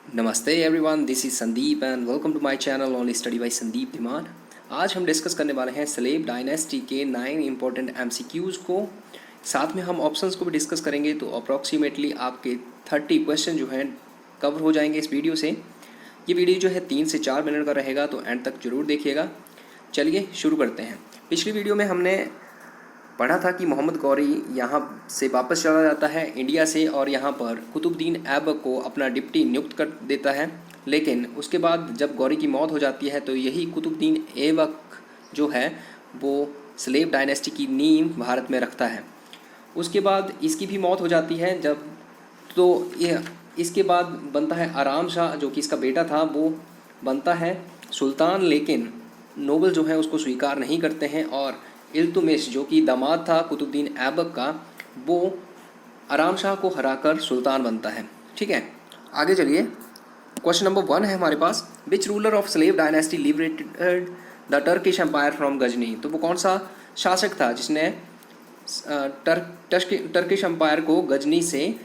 नमस्ते everyone, this is Sandeep and welcome to my channel only study by Sandeep Dhiman. आज हम discuss करने वाले हैं स्लेव डायनेस्टी के 9 इंपॉर्टेंट एमसीक्यूज़ को। साथ में हम ऑप्शंस को भी डिस्कस करेंगे, तो अप्रॉक्सीमेटली आपके 30 क्वेश्चन जो हैं कवर हो जाएंगे इस वीडियो से। ये वीडियो जो है 3 से 4 मिनट का रहेगा, तो एंड तक जरूर देखिएगा। चलिए शुरू करते हैं। पिछली वीडियो में हमने पढ़ा था कि मोहम्मद गौरी यहाँ से वापस चला जाता है इंडिया से और यहाँ पर कुतुबुद्दीन ऐबक को अपना डिप्टी नियुक्त कर देता है। लेकिन उसके बाद जब गौरी की मौत हो जाती है तो यही कुतुबुद्दीन ऐबक जो है वो स्लेव डायनेस्टी की नींव भारत में रखता है। उसके बाद इसकी भी मौत हो जाती है जब, तो ये इसके बाद बनता है आराम शाह जो कि इसका बेटा था, वो बनता है सुल्तान। लेकिन नोबल जो है उसको स्वीकार नहीं करते हैं और इल्तुतमिश जो कि दामाद था कुतुबुद्दीन ऐबक का, वो आराम शाह को हराकर सुल्तान बनता है। ठीक है, आगे चलिए। क्वेश्चन नंबर 1 है हमारे पास, which ruler of slave dynasty liberated the Turkish empire from Ghazni. तो वो कौन सा शासक था जिसने टर्किश एम्पायर को गजनी से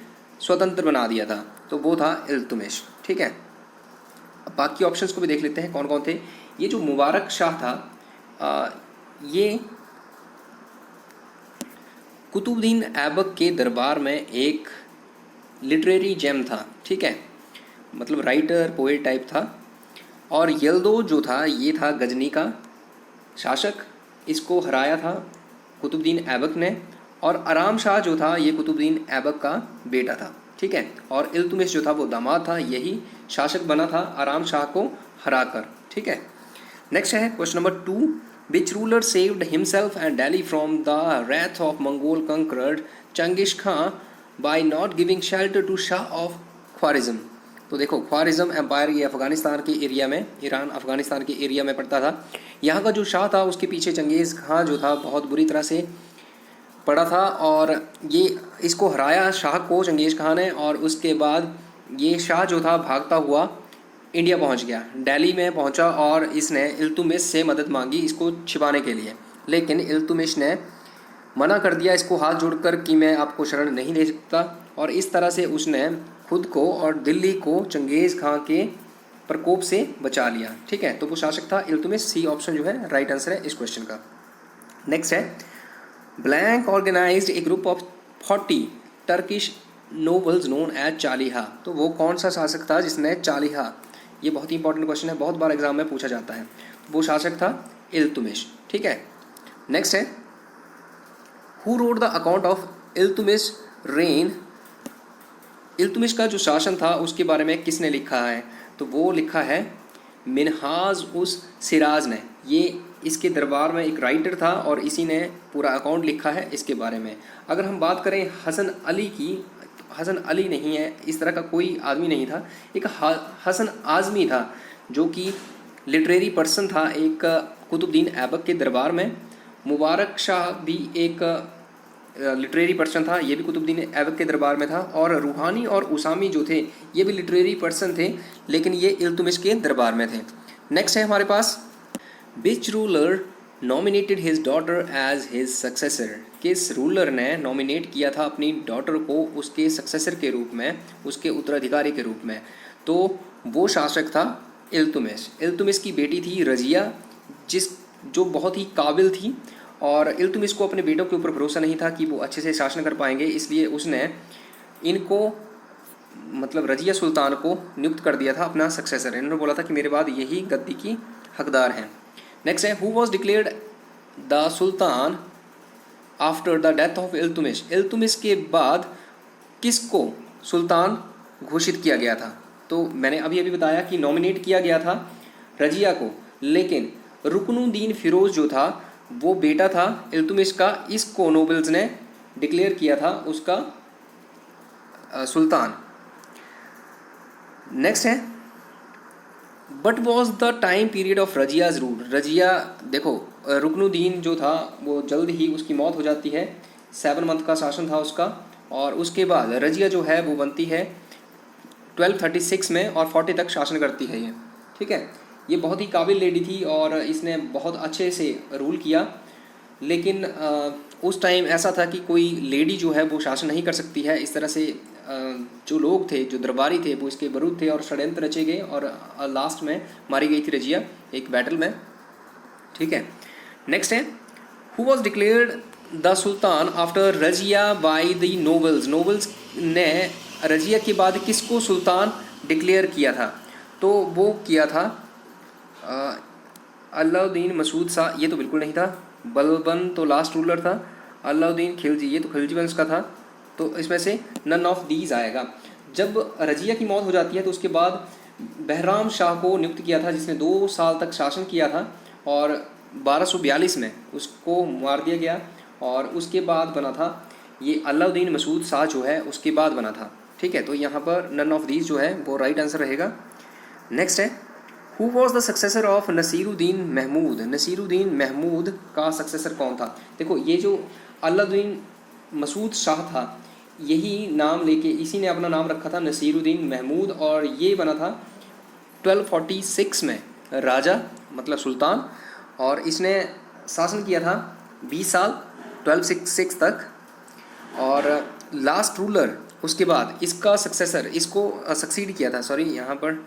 स्वतंत्र बना दिया था? तो वो था इल्तुतमिश। ठीक है, अब बाकी ऑप्शंस को भी देख लेते हैं कौन कौन थे। ये जो मुबारक शाह था, ये कुतुबुद्दीन ऐबक के दरबार में एक लिटरेरी जेम था। ठीक है, मतलब राइटर पोएट टाइप था। और यल्दो जो था ये था गजनी का शासक, इसको हराया था कुतुबुद्दीन ऐबक ने। और आराम शाह जो था ये कुतुबुद्दीन ऐबक का बेटा था। ठीक है, और इल्तुतमिश जो था वो दामाद था, यही शासक बना था आराम शाह को हराकर। ठीक है, नेक्स्ट है question number 2, which ruler saved himself and Delhi from the wrath of Mongol conqueror Genghis Khan by not giving shelter to Shah of Khwarizm। तो देखो, ख्वारिज़म एम्पायर ये अफ़गानिस्तान के एरिया में, ईरान अफ़गानिस्तान के एरिया में पड़ता था। यहाँ का जो शाह था उसके पीछे चंगेज़ खां जो था बहुत बुरी तरह से पड़ा था और ये इसको हराया शाह को चंगेज़ खां ने। और उसके बाद ये शाह जो था भागता हुआ इंडिया पहुंच गया, दिल्ली में पहुंचा और इसने इल्तुतमिश से मदद मांगी इसको छिपाने के लिए। लेकिन इल्तुतमिश ने मना कर दिया इसको हाथ जोड़कर कि मैं आपको शरण नहीं दे सकता। और इस तरह से उसने खुद को और दिल्ली को चंगेज़ खां के प्रकोप से बचा लिया। ठीक है, तो वो शासक था इल्तुतमिश। सी ऑप्शन जो है राइट आंसर है इस क्वेश्चन का। नेक्स्ट है, blank organized a group of 40 Turkish nobles known as Chaliha. तो वो कौन सा शासक था जिसने चालिहा, ये बहुत ही इंपॉर्टेंट क्वेश्चन है, बहुत बार एग्जाम में पूछा जाता है। वो शासक था इल्तुतमिश। ठीक है, नेक्स्ट है, who wrote the account of Iltutmish rain. Iltutmish का जो शासन था उसके बारे में किसने लिखा है? तो वो लिखा है मिन्हाज उस सिराज ने। ये इसके दरबार में एक राइटर था और इसी ने पूरा अकाउंट लिखा है इसके बारे में। अगर हम बात करें हसन अली की, हसन अली नहीं है, इस तरह का कोई आदमी नहीं था, एक हसन आज़मी था जो कि लिटरेरी पर्सन था एक कुतुबुद्दीन ऐबक के दरबार में। मुबारक शाह भी एक लिटरेरी पर्सन था, ये भी कुतुबुद्दीन ऐबक के दरबार में था। और रूहानी और उसामी जो थे ये भी लिटरेरी पर्सन थे, लेकिन ये इल्तुतमिश के दरबार में थे। नेक्स्ट है हमारे पास, which ruler nominated his daughter as his successor. किस रूलर ने नॉमिनेट किया था अपनी डॉटर को उसके सक्सेसर के रूप में, उसके उत्तराधिकारी के रूप में? तो वो शासक था इल्तुतमिश। इल्तुतमिश की बेटी थी रजिया, जो बहुत ही काबिल थी। और इल्तुतमिश को अपने बेटों के ऊपर भरोसा नहीं था कि वो अच्छे से शासन कर पाएंगे, इसलिए उसने इनको मतलब रजिया सुल्तान को नियुक्त कर दिया था अपना सक्सेसर। इन्होंने बोला था कि मेरे बाद यही गद्दी की हकदार हैं। नेक्स्ट है, who was declared the sultan after the death of Iltutmish. Iltutmish के बाद किसको सुल्तान घोषित किया गया था? तो मैंने अभी बताया कि नॉमिनेट किया गया था रजिया को, लेकिन रुकनुद्दीन फिरोज जो था वो बेटा था इल्तुतमिश का, इसको नोबल्स ने डिक्लेयर किया था उसका सुल्तान। नेक्स्ट है, but was the time period of Razia's rule. Razia, देखो रुकनुद्दीन जो था वो जल्द ही उसकी मौत हो जाती है, 7 मंथ का शासन था उसका। और उसके बाद रजिया जो है वो बनती है 1236 में और 40 तक शासन करती है ये। ठीक है, ये बहुत ही काबिल लेडी थी और इसने बहुत अच्छे से रूल किया। लेकिन उस टाइम ऐसा था कि कोई लेडी जो है वो शासन नहीं कर सकती है, इस तरह से जो लोग थे, जो दरबारी थे, वो इसके विरुद्ध थे और षड्यंत्र रचे गए और लास्ट में मारी गई थी रजिया एक बैटल में। ठीक है, नेक्स्ट है who was declared the sultan after Razia by the nobles. Nobles ने रजिया के बाद किसको सुल्तान डिक्लेयर किया था? तो वो किया था अलाउद्दीन मसूद शाह, ये तो बिल्कुल नहीं था। बलबन तो लास्ट रूलर था। अलाउद्दीन खिलजी, ये तो खिलजी वंश का था। तो इसमें से नन ऑफ दीज आएगा। जब रजिया की मौत हो जाती है तो उसके बाद बहराम शाह को नियुक्त किया था, जिसने 2 साल तक शासन किया था और 1242 में उसको मार दिया गया। और उसके बाद बना था ये अलाउद्दीन मसूद शाह जो है, उसके बाद बना था। ठीक है, तो यहाँ पर नन ऑफ दीज जो है वो राइट आंसर रहेगा। नेक्स्ट है who was the successor of Nasiruddin Mahmud. Nasiruddin Mahmud का सक्सेसर कौन था? देखो, ये जो अलाउद्दीन मसूद शाह था, यही नाम लेके इसी ने अपना नाम रखा था नसीरुद्दीन महमूद, और ये बना था 1246 में राजा, मतलब सुल्तान। और इसने शासन किया था 20 साल 1266 तक। और लास्ट रूलर उसके बाद इसका सक्सेसर, इसको सक्सीड किया था, सॉरी यहाँ पर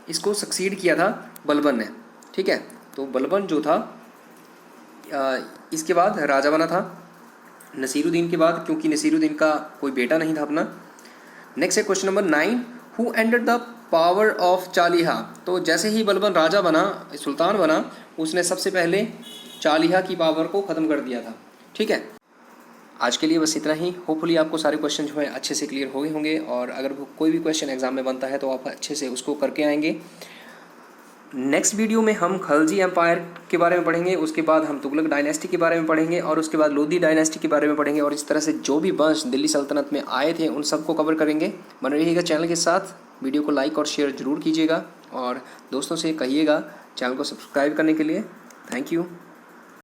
इसको सक्सीड किया था बलबन ने। ठीक है, तो बलबन जो था इसके बाद राजा बना था नसीरुद्दीन के बाद, क्योंकि नसीरुद्दीन का कोई बेटा नहीं था अपना। नेक्स्ट है question number 9 who ended the power of Chaliha. तो जैसे ही बलबन राजा बना, सुल्तान बना, उसने सबसे पहले चालिहा की पावर को ख़त्म कर दिया था। ठीक है, आज के लिए बस इतना ही। होपफुली आपको सारे क्वेश्चन जो है अच्छे से क्लियर हो गए होंगे, और अगर कोई भी क्वेश्चन एग्जाम में बनता है तो आप अच्छे से उसको करके आएंगे। नेक्स्ट वीडियो में हम खलजी एम्पायर के बारे में पढ़ेंगे, उसके बाद हम तुगलक डायनेस्टी के बारे में पढ़ेंगे, और उसके बाद लोधी डायनेस्टी के बारे में पढ़ेंगे, और इस तरह से जो भी वंश दिल्ली सल्तनत में आए थे उन सबको कवर करेंगे। बने रहिएगा चैनल के साथ, वीडियो को लाइक और शेयर ज़रूर कीजिएगा, और दोस्तों से कहिएगा चैनल को सब्सक्राइब करने के लिए। Thank you.